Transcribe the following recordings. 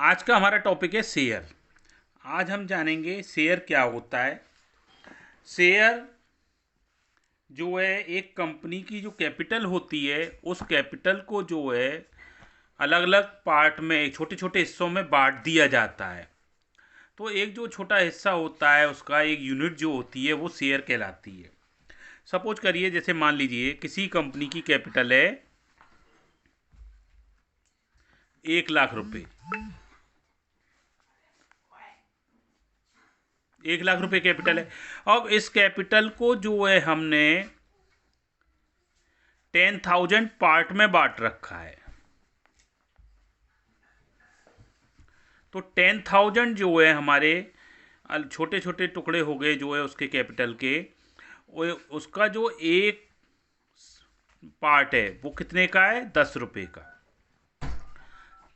आज का हमारा टॉपिक है शेयर। आज हम जानेंगे शेयर क्या होता है। शेयर जो है एक कंपनी की जो कैपिटल होती है, उस कैपिटल को जो है अलग अलग पार्ट में छोटे छोटे हिस्सों में बांट दिया जाता है। तो एक जो छोटा हिस्सा होता है उसका एक यूनिट जो होती है वो शेयर कहलाती है। सपोज करिए, जैसे मान लीजिए किसी कंपनी की कैपिटल है 1 लाख रुपए। 1 लाख रुपए कैपिटल है। अब इस कैपिटल को जो है हमने 10,000 पार्ट में बांट रखा है। तो 10,000 जो है हमारे छोटे छोटे टुकड़े हो गए जो है उसके कैपिटल के। उसका जो एक पार्ट है वो कितने का है? 10 रुपये का।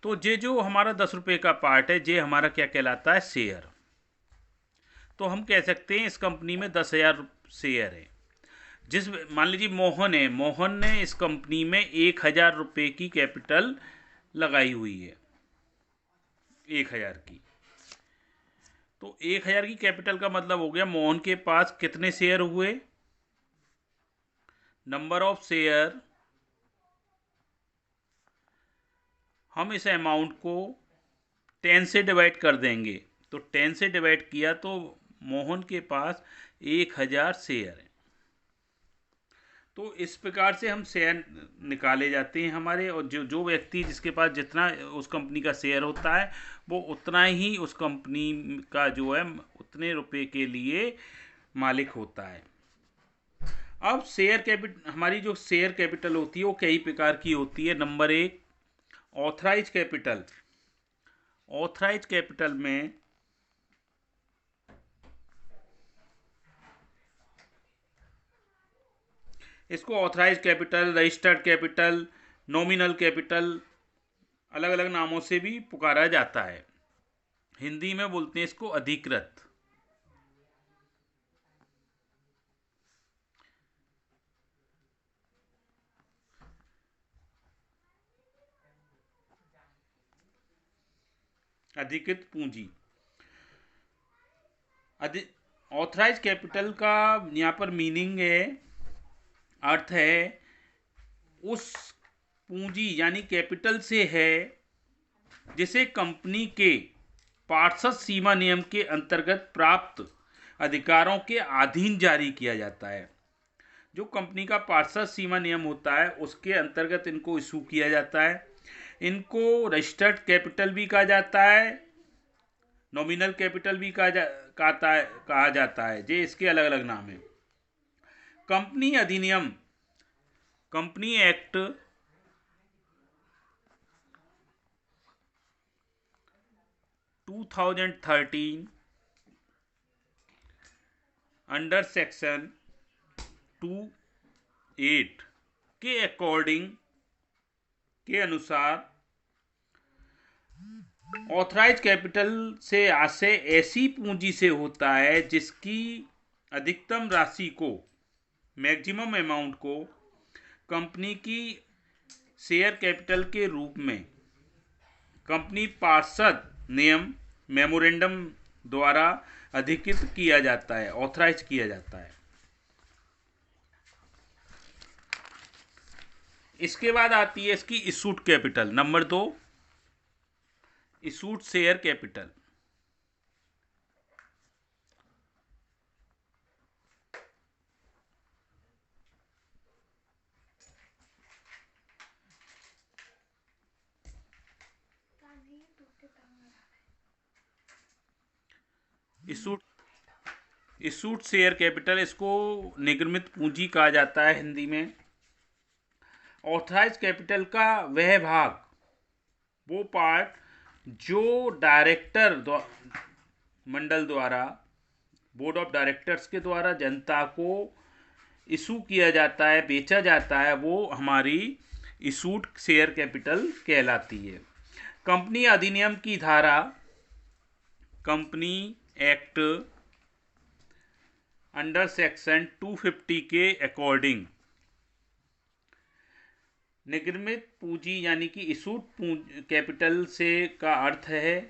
तो ये जो हमारा 10 रुपये का पार्ट है ये हमारा क्या कहलाता है? शेयर। तो हम कह सकते हैं इस कंपनी में 10,000 शेयर है। जिस मान लीजिए मोहन ने इस कंपनी में 1,000 रुपये की कैपिटल लगाई हुई है, 1,000 की। तो 1,000 की कैपिटल का मतलब हो गया मोहन के पास कितने शेयर हुए? Number of share. हम इस अमाउंट को 10 से डिवाइड कर देंगे। तो 10 से डिवाइड किया तो मोहन के पास 1,000 शेयर है। तो इस प्रकार से हम शेयर निकाले जाते हैं हमारे। और जो जो व्यक्ति जिसके पास जितना उस कंपनी का शेयर होता है वो उतना ही उस कंपनी का जो है उतने रुपए के लिए मालिक होता है। अब शेयर कैपिटल, हमारी जो शेयर कैपिटल होती है वो कई प्रकार की होती है। Number 1, authorise capital. Authorise capital में इसको authorise capital, registered capital, nominal capital, अलग अलग नामों से भी पुकारा जाता है। हिंदी में बोलते हैं इसको अधिकृत। अधिकृत पूंजी। ऑथराइज कैपिटल का यहाँ पर मीनिंग है, अर्थ है उस पूंजी यानी कैपिटल से है जिसे कंपनी के पार्षद सीमा नियम के अंतर्गत प्राप्त अधिकारों के अधीन जारी किया जाता है। जो कंपनी का पार्षद सीमा नियम होता है उसके अंतर्गत इनको इशू किया जाता है। इनको रजिस्टर्ड कैपिटल भी कहा जाता है, नॉमिनल कैपिटल भी कहा जाता है। ये इसके अलग अलग नाम है। कंपनी अधिनियम, कंपनी एक्ट 2013 अंडर सेक्शन 28 के अकॉर्डिंग के अनुसार ऑथराइज कैपिटल से आशय ऐसी पूंजी से होता है जिसकी अधिकतम राशि को, मैक्सिमम अमाउंट को कंपनी की शेयर कैपिटल के रूप में कंपनी पार्षद नियम मेमोरेंडम द्वारा अधिकृत किया जाता है, ऑथराइज किया जाता है। इसके बाद आती है इसकी issued capital. Number 2, issued share capital. Issued issued share capital, इसको निगमित पूंजी कहा जाता है हिंदी में। ऑथराइज कैपिटल का वह भाग, वो पार्ट जो डायरेक्टर मंडल द्वारा, बोर्ड ऑफ डायरेक्टर्स के द्वारा जनता को इशू किया जाता है, बेचा जाता है, वो हमारी इशूड शेयर कैपिटल कहलाती है। कंपनी अधिनियम की धारा, कंपनी एक्ट अंडर सेक्शन 250 के अकॉर्डिंग निर्गमित पूंजी यानी कि इशूड कैपिटल से का अर्थ है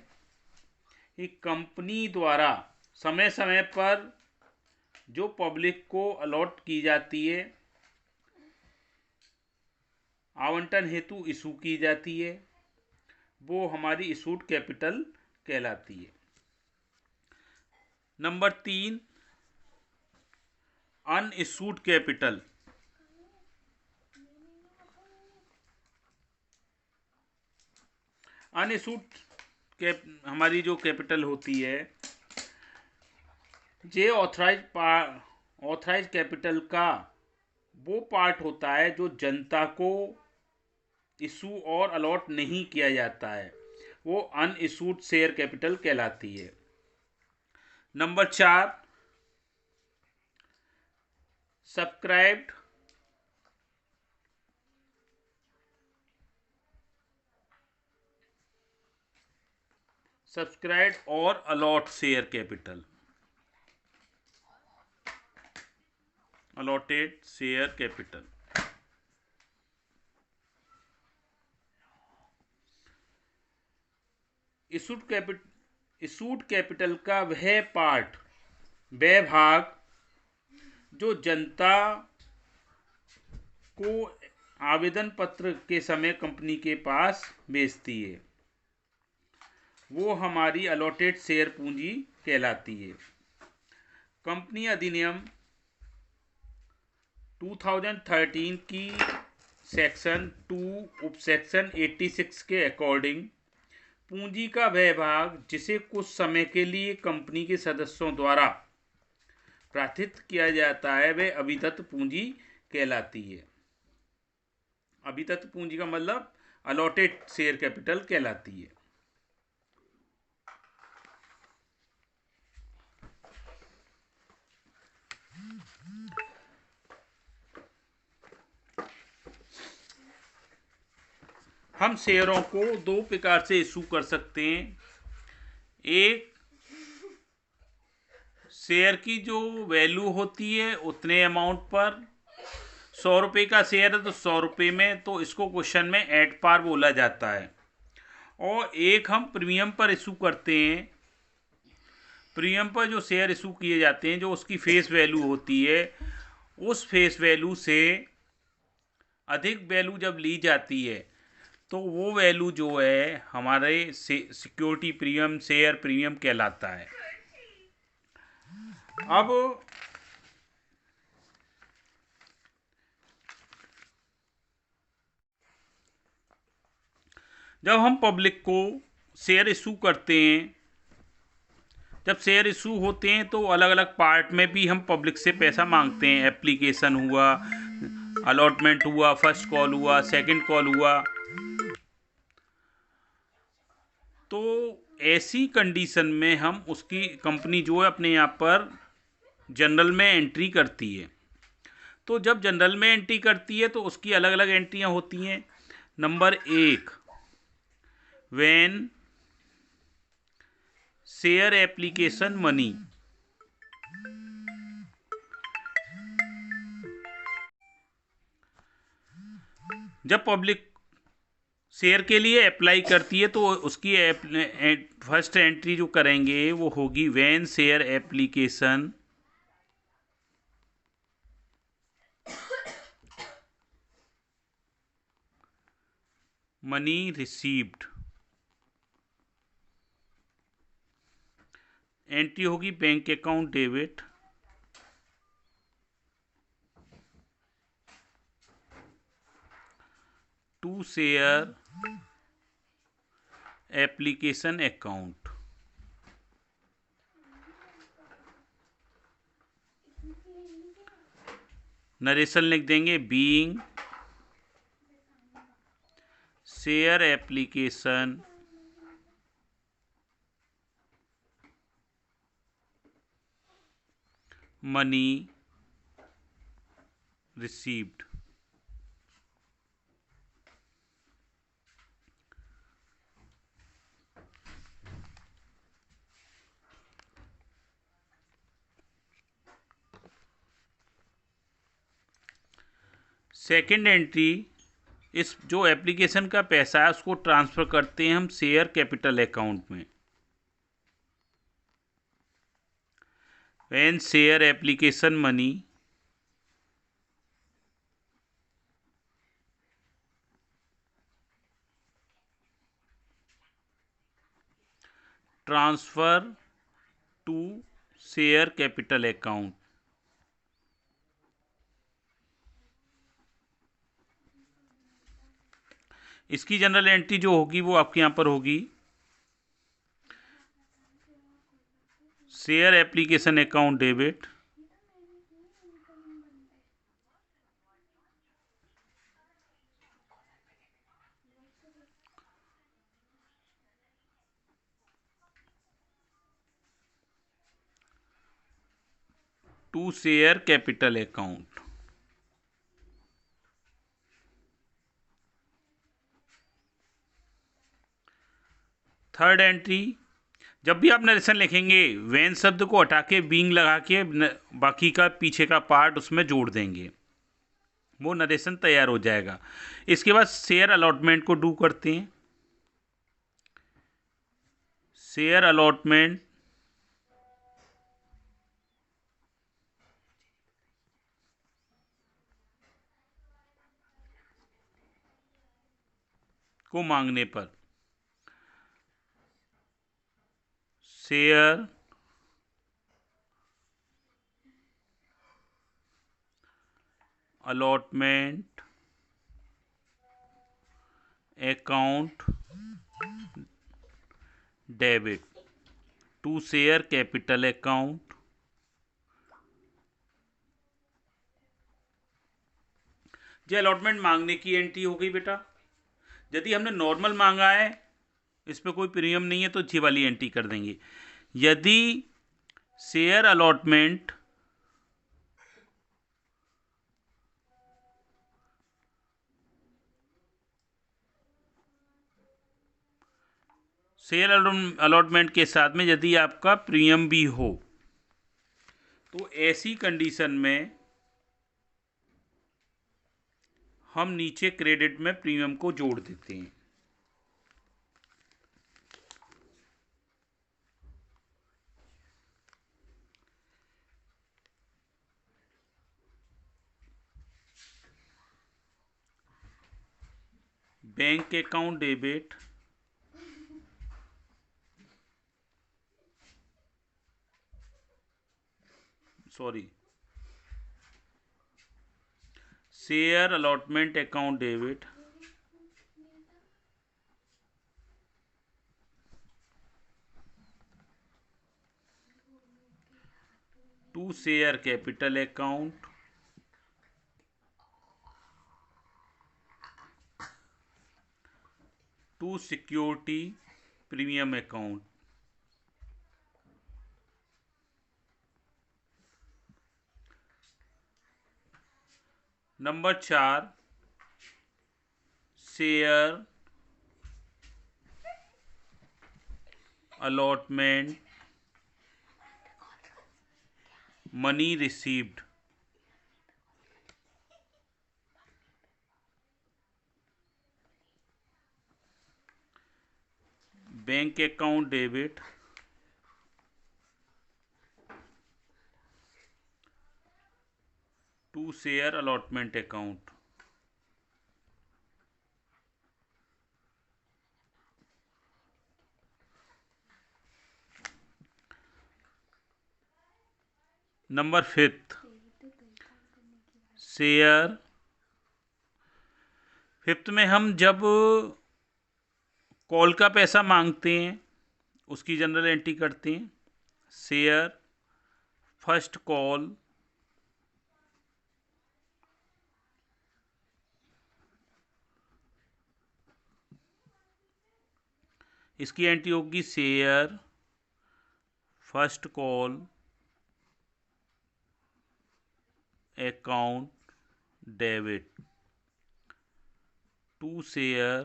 कि कंपनी द्वारा समय समय पर जो पब्लिक को अलॉट की जाती है, आवंटन हेतु इशू की जाती है, वो हमारी इशूड कैपिटल कहलाती है। Number 3, unissued capital. अनइशूड हमारी जो कैपिटल होती है, ये ऑथराइज कैपिटल का वो पार्ट होता है जो जनता को इशू और अलॉट नहीं किया जाता है, वो अनइशूड शेयर कैपिटल कहलाती है। नंबर 4, सब्सक्राइब्ड और allot share capital, allotted share capital. Issued capital का वह भाग जो जनता को आवेदन पत्र के समय कंपनी के पास भेजती है, वो हमारी अलॉटेड शेयर पूंजी कहलाती है। कंपनी अधिनियम 2013 की सेक्शन 2 उपसेक्शन 86 के अकॉर्डिंग पूंजी का वह भाग जिसे कुछ समय के लिए कंपनी के सदस्यों द्वारा प्रार्थित किया जाता है, वह अभिदत्त पूंजी कहलाती है। अभिदत्त पूंजी का मतलब अलॉटेड शेयर कैपिटल कहलाती है। हम शेयरों को दो प्रकार से इशू कर सकते हैं। एक, शेयर की जो वैल्यू होती है उतने अमाउंट पर, 100 रुपये का शेयर है तो 100 रुपये में, तो इसको क्वेश्चन में एट पार बोला जाता है। और एक हम प्रीमियम पर इशू करते हैं। प्रीमियम पर जो शेयर इशू किए जाते हैं, जो उसकी फेस वैल्यू होती है, उस फेस वैल्यू से अधिक वैल्यू जब ली जाती है तो वो वैल्यू जो है हमारे सिक्योरिटी प्रीमियम, शेयर प्रीमियम कहलाता है। अब जब हम पब्लिक को शेयर इशू करते हैं, जब शेयर इशू होते हैं तो अलग अलग पार्ट में भी हम पब्लिक से पैसा मांगते हैं। एप्लीकेशन हुआ, अलॉटमेंट हुआ, फर्स्ट कॉल हुआ, सेकंड कॉल हुआ। तो ऐसी कंडीशन में हम उसकी कंपनी जो है अपने यहाँ पर जनरल में एंट्री करती है। तो जब जनरल में एंट्री करती है तो उसकी अलग अलग एंट्रियाँ होती हैं। Number 1, when share application money, जब पब्लिक शेयर के लिए अप्लाई करती है तो उसकी फर्स्ट एंट्री जो करेंगे वो होगी when share application money received. Entry होगी bank account debit to share application account. Narration लिख देंगे, being share application money received. Second entry इस जो एप्लीकेशन का पैसा है उसको ट्रांसफ़र करते हैं हम शेयर कैपिटल अकाउंट में। When share application money transfer to share capital account. इसकी जनरल एंट्री जो होगी वो आपके यहाँ पर होगी, share application account debit, to share capital account. Third entry, जब भी आप नरेशन लिखेंगे वेन शब्द को हटा के बीइंग लगा के बाकी का पीछे का पार्ट उसमें जोड़ देंगे, वो नरेशन तैयार हो जाएगा। इसके बाद शेयर अलॉटमेंट को डू करते हैं। शेयर अलॉटमेंट को मांगने पर share allotment account debit to share capital account. ये अलॉटमेंट मांगने की एंट्री हो गई बेटा। यदि हमने नॉर्मल मांगा है, इस पर कोई प्रीमियम नहीं है, तो ये वाली एंट्री कर देंगे। यदि शेयर अलॉटमेंट शेयर अलॉटमेंट के साथ में यदि आपका प्रीमियम भी हो, तो ऐसी कंडीशन में हम नीचे क्रेडिट में प्रीमियम को जोड़ देते हैं। Bank account debit share allotment account debit to share capital account to security premium account. Number 4, share allotment money received bank account debit to share allotment account. Number 5, share fifth में हम जब call का पैसा मांगते हैं उसकी general entry करते हैं। शेयर फर्स्ट कॉल इसकी एंट्री होगी share first call account debit to share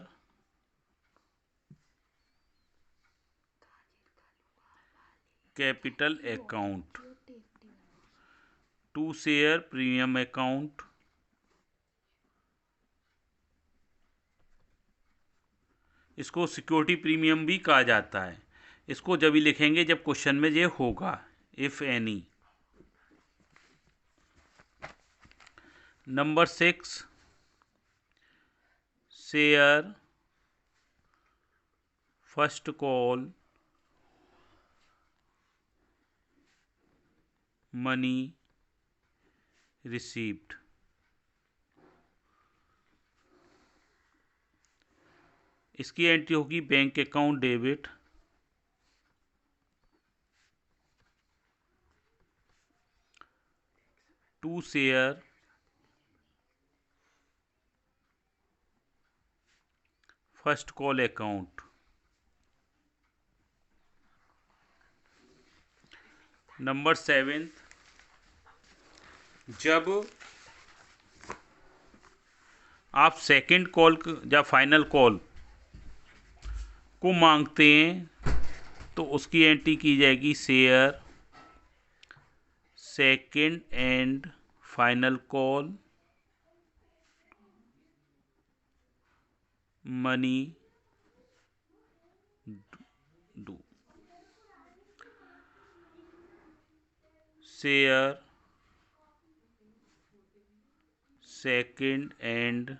capital account to share premium account इसको सिक्योरिटी प्रीमियम भी कहा जाता है। इसको जब भी लिखेंगे जब क्वेश्चन में ये होगा, if any. Number 6, share first call money received. इसकी एंट्री होगी bank account debit, to share first call account. Number 7, जब आप सेकंड कॉल या फाइनल कॉल को मांगते हैं तो उसकी एंट्री की जाएगी share second and final call money due. Share second and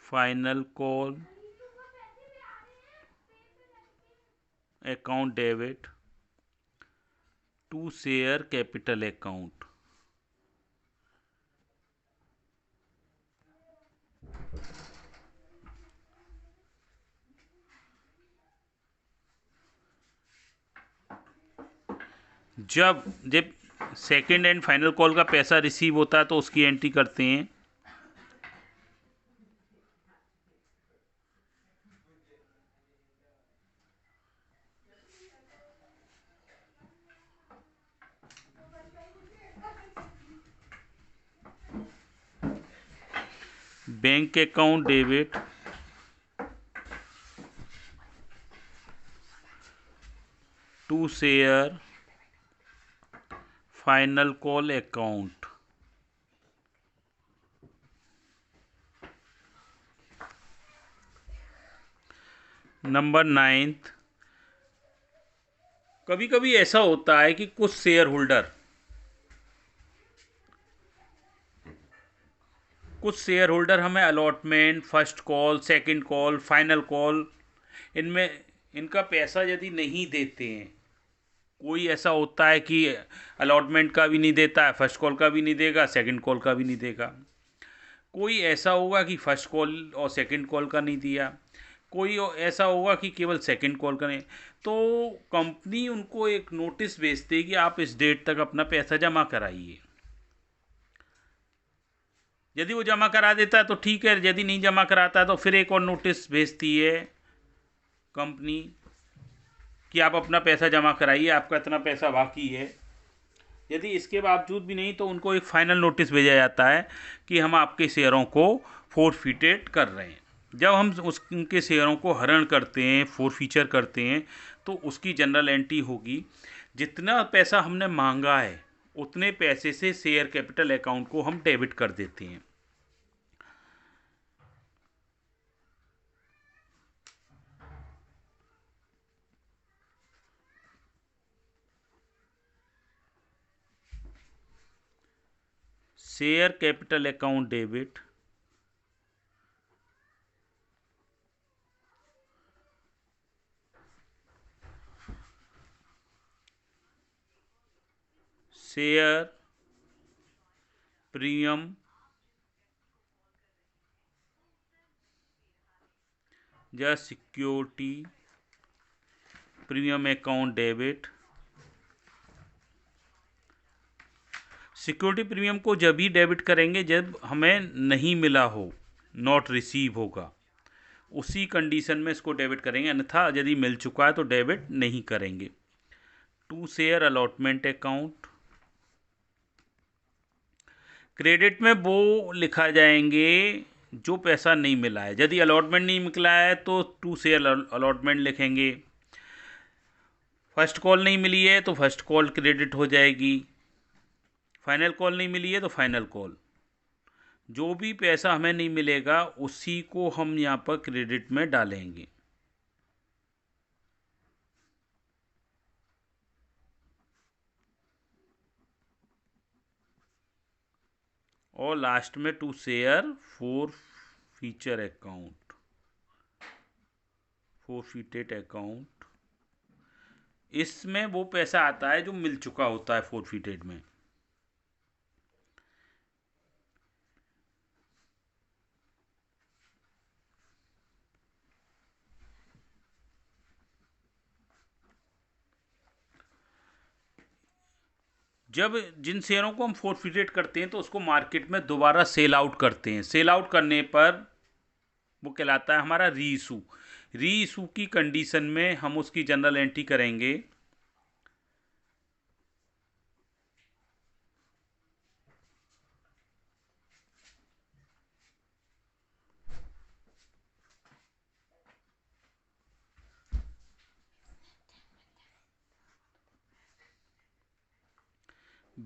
final call account debit to share capital account. जब सेकंड एंड फाइनल कॉल का पैसा रिसीव होता है तो उसकी एंट्री करते हैं bank account debit to share final call account. Number 9, कभी कभी ऐसा होता है कि कुछ शेयर होल्डर हमें allotment, first call, second call, final call, इनका पैसा यदि नहीं देते हैं, कोई ऐसा होता है कि अलॉटमेंट का भी नहीं देता है, फर्स्ट कॉल का भी नहीं देगा, सेकंड कॉल का भी नहीं देगा। कोई ऐसा होगा कि फर्स्ट कॉल और सेकंड कॉल का नहीं दिया, कोई ऐसा होगा कि केवल सेकंड कॉल का नहीं। तो कंपनी उनको एक नोटिस भेजती है कि आप इस डेट तक अपना पैसा जमा कराइए। यदि वो जमा करा देता है तो ठीक है, यदि नहीं जमा कराता है तो फिर एक और नोटिस भेजती है कंपनी कि आप अपना पैसा जमा कराइए, आपका इतना पैसा बाकी है। यदि इसके बावजूद भी नहीं तो उनको एक फाइनल नोटिस भेजा जाता है कि हम आपके शेयरों को फोरफिटेड कर रहे हैं। जब हम उनके शेयरों को हरण करते हैं, फोरफीचर करते हैं, तो उसकी जनरल एंट्री होगी जितना पैसा हमने मांगा है उतने पैसे से शेयर कैपिटल अकाउंट को हम डेबिट कर देते हैं। Share capital account debit share premium या security premium account debit. Security premium को जब ही डेबिट करेंगे जब हमें नहीं मिला हो, नॉट रिसीव होगा, उसी कंडीशन में इसको डेबिट करेंगे, अन्यथा यदि मिल चुका है तो डेबिट नहीं करेंगे। To share allotment account, credit में वो लिखा जाएंगे जो पैसा नहीं मिला है। यदि अलॉटमेंट नहीं निकला है तो टू शेयर अलॉटमेंट लिखेंगे, फर्स्ट कॉल नहीं मिली है तो फर्स्ट कॉल क्रेडिट हो जाएगी, फाइनल कॉल नहीं मिली है तो फाइनल कॉल। जो भी पैसा हमें नहीं मिलेगा उसी को हम यहाँ पर क्रेडिट में डालेंगे। और लास्ट में to share forfeiture account, forfeited account, इसमें वो पैसा आता है जो मिल चुका होता है फॉरफिटेड में। जब जिन शेयरों को हम फॉरफिटेड करते हैं तो उसको मार्केट में दोबारा सेल आउट करते हैं। सेल आउट करने पर वो कहलाता है हमारा री इशू। री इशू की कंडीशन में हम उसकी जनरल एंट्री करेंगे।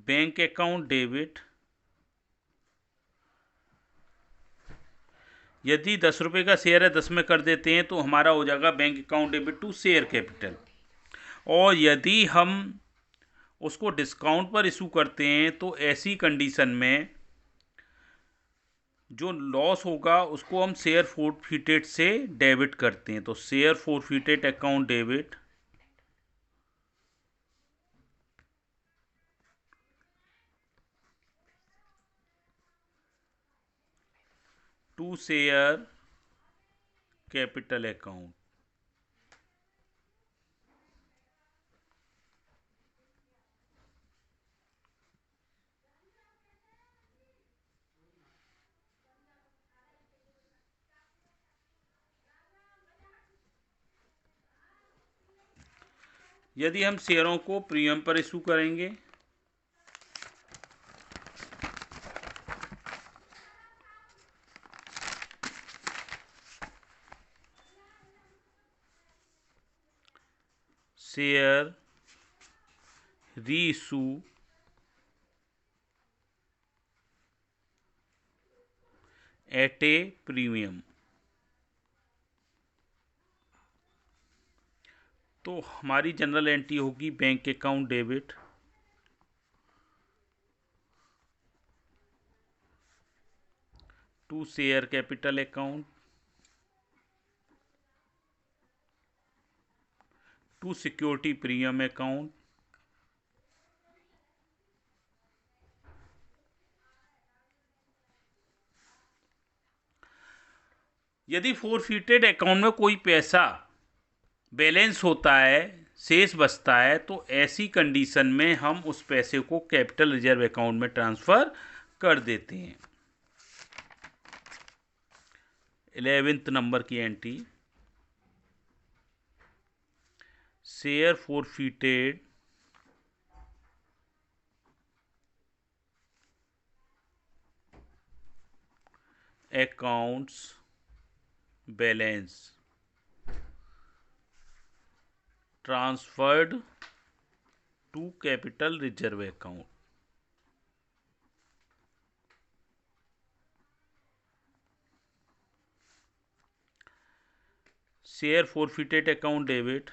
बैंक अकाउंट डेबिट, यदि 10 रुपये का शेयर है 10 में कर देते हैं तो हमारा हो जाएगा bank account debit to share capital. और यदि हम उसको डिस्काउंट पर इशू करते हैं तो ऐसी कंडीशन में जो लॉस होगा उसको हम शेयर फोरफिटेड से डेबिट करते हैं। तो share forfeited account debit to share capital account. यदि हम शेयरों को प्रीमियम पर इशू करेंगे शेयर री इशू एट ए प्रीमियम, तो हमारी जनरल एंट्री होगी bank account debit to share capital account to security premium account यदि फोरफिटेड अकाउंट में कोई पैसा बैलेंस होता है, शेष बचता है, तो ऐसी कंडीशन में हम उस पैसे को कैपिटल रिजर्व अकाउंट में ट्रांसफ़र कर देते हैं। 11th नंबर की entry, share forfeited accounts balance transferred to capital reserve account. Share forfeited account debit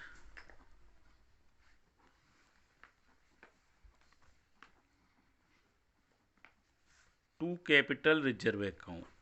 to capital reserve account.